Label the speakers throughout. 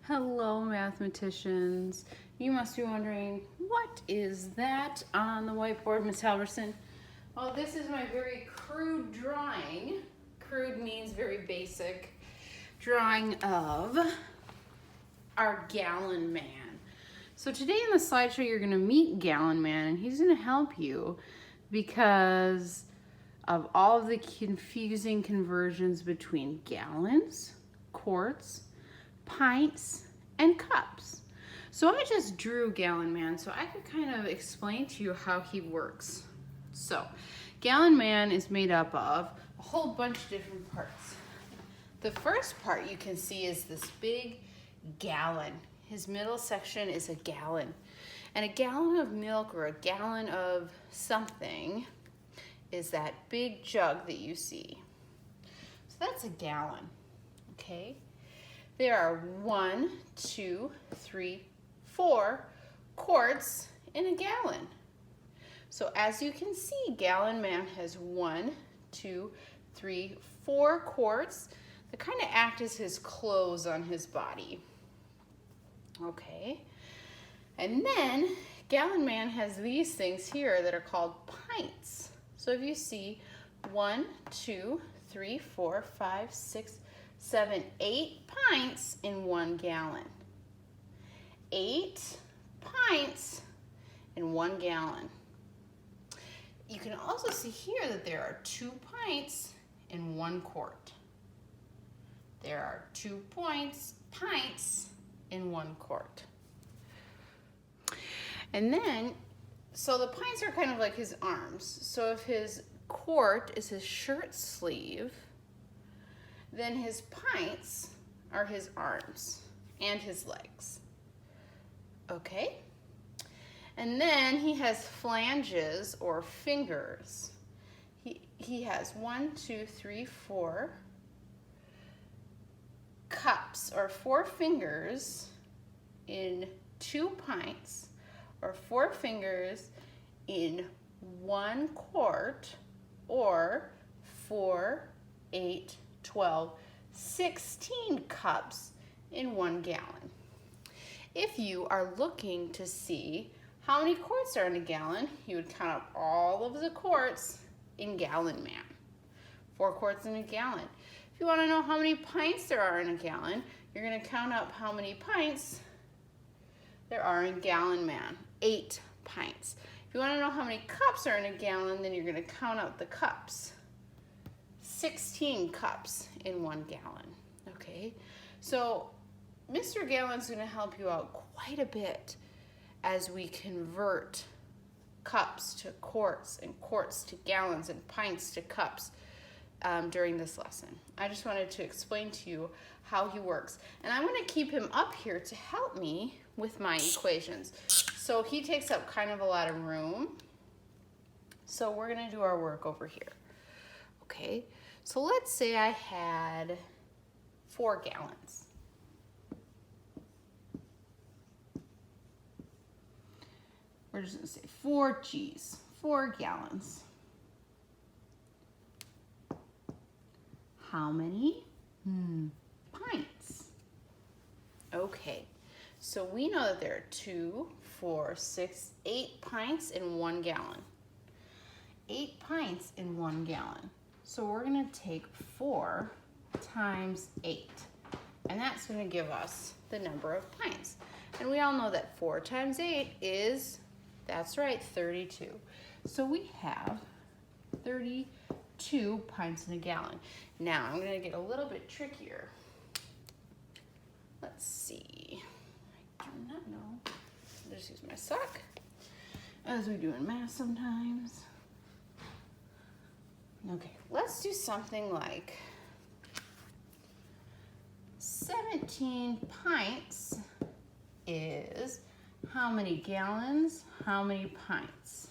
Speaker 1: Hello, mathematicians. You must be wondering, what is that on the whiteboard, Miss Halverson? Well, this is my very crude drawing. Crude means very basic drawing of our Gallon Man. So today in the slideshow, you're going to meet Gallon Man, and he's going to help you because of all of the confusing conversions between gallons, quarts, pints, and cups. So I just drew Gallon Man so I could kind of explain to you how he works. So Gallon Man is made up of a whole bunch of different parts. The first part you can see is this big gallon. His middle section is a gallon. And a gallon of milk or a gallon of something is that big jug that you see. So that's a gallon, okay? There are 1, 2, 3, 4 quarts in a gallon. So as you can see, Gallon Man has 1, 2, 3, 4 quarts that kind of act as his clothes on his body. Okay, and then Gallon Man has these things here that are called pints. So if you see 1, 2, 3, 4, 5, 6, 7, 8 pints in 1 gallon. 8 pints in 1 gallon. You can also see here that there are 2 pints in 1 quart. There are 2 pints in 1 quart. And then, so the pints are kind of like his arms. So if his quart is his shirt sleeve, then his pints are his arms and his legs. Okay? And then he has flanges or fingers. He has 1, 2, 3, 4 cups or 4 fingers in 2 pints or 4 fingers in 1 quart or 4, 8, 12, 16 cups in 1 gallon. If you are looking to see how many quarts are in a gallon, you would count up all of the quarts in Gallon Man. 4 quarts in a gallon. If you want to know how many pints there are in a gallon, you're going to count up how many pints there are in Gallon Man. 8 pints. If you want to know how many cups are in a gallon, then you're going to count out the cups. 16 cups in 1 gallon. Okay, so Mr. Gallon's going to help you out quite a bit as we convert cups to quarts and quarts to gallons and pints to cups during this lesson. I just wanted to explain to you how he works. And I'm going to keep him up here to help me with my equations. So he takes up kind of a lot of room. So we're going to do our work over here. Okay, so let's say I had 4 gallons. We're just going to say 4 G's, 4 gallons. How many? Pints. Okay, so we know that there are 2, 4, 6, 8 pints in 1 gallon. 8 pints in 1 gallon. So we're going to take 4 times 8, and that's going to give us the number of pints. And we all know that 4 times 8 is, that's right, 32. So we have 32 pints in a gallon. Now I'm going to get a little bit trickier. Let's see. I do not know. I'll just use my sock, as we do in math sometimes. Okay, let's do something like 17 pints is how many gallons, how many pints?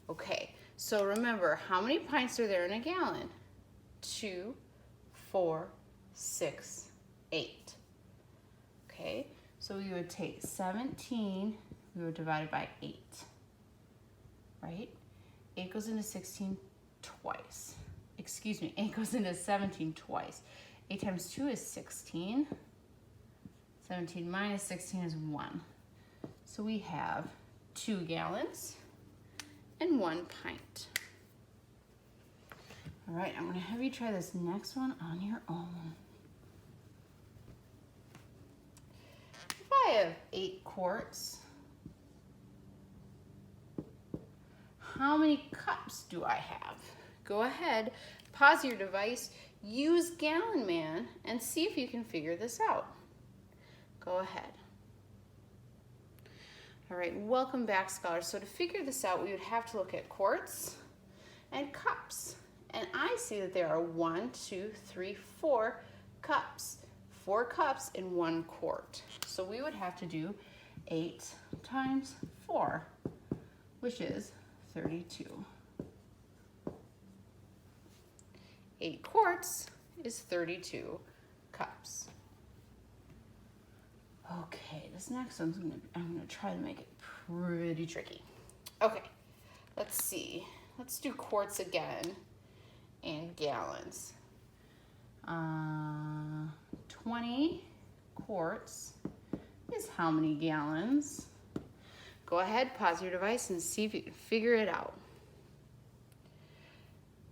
Speaker 1: Okay, so remember, how many pints are there in a gallon? 2, 4, 6, 8. Okay, so we would take 17, we would divide it by 8, right? 8 goes into 16 twice. Excuse me, 8 goes into 17 twice. 8 times 2 is 16. 17 minus 16 is 1. So we have 2 gallons and 1 pint. All right, I'm gonna have you try this next one on your own. If I have 8 quarts, how many cups do I have? Go ahead, pause your device, use Gallon Man, and see if you can figure this out. Go ahead. All right, welcome back, scholars. So to figure this out, we would have to look at quarts and cups. And I see that there are 1, 2, 3, 4 cups. 4 cups in 1 quart. So we would have to do 8 times 4, which is 32. 8 quarts is 32 cups. Okay, this next one's I'm gonna try to make it pretty tricky. Okay, let's see. Let's do quarts again and gallons. 20 quarts is how many gallons? Go ahead, pause your device and see if you can figure it out.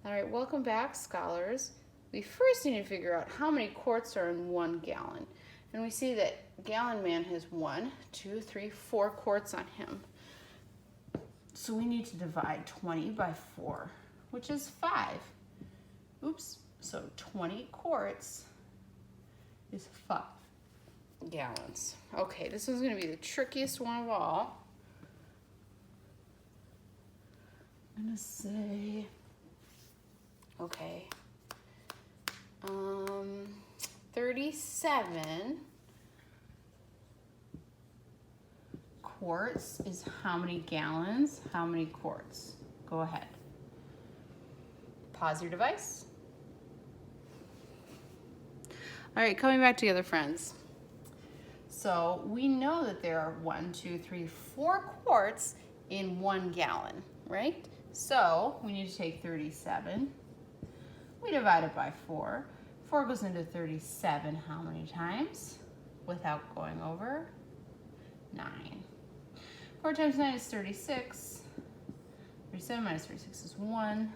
Speaker 1: All right, welcome back, scholars. We first need to figure out how many quarts are in 1 gallon. And we see that Gallon Man has 1, 2, 3, 4 quarts on him. So we need to divide 20 by 4, which is 5. Oops, so 20 quarts is 5 gallons. Okay, this one's gonna be the trickiest one of all. I'm gonna say, okay, 37 quarts is how many gallons? How many quarts? Go ahead. Pause your device. All right, coming back together, friends. So we know that there are 1, 2, 3, 4 quarts in 1 gallon, right? So we need to take 37. We divide it by 4. 4 goes into 37 how many times? Without going over? 9. 4 times 9 is 36. 37 minus 36 is 1.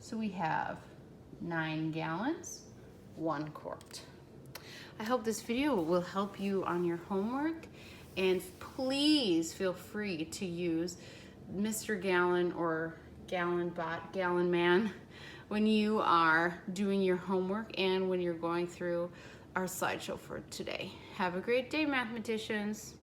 Speaker 1: So we have 9 gallons, 1 quart. I hope this video will help you on your homework, and please feel free to use Mr. Gallon or Gallon Bot, Gallon Man when you are doing your homework and when you're going through our slideshow for today. Have a great day, mathematicians.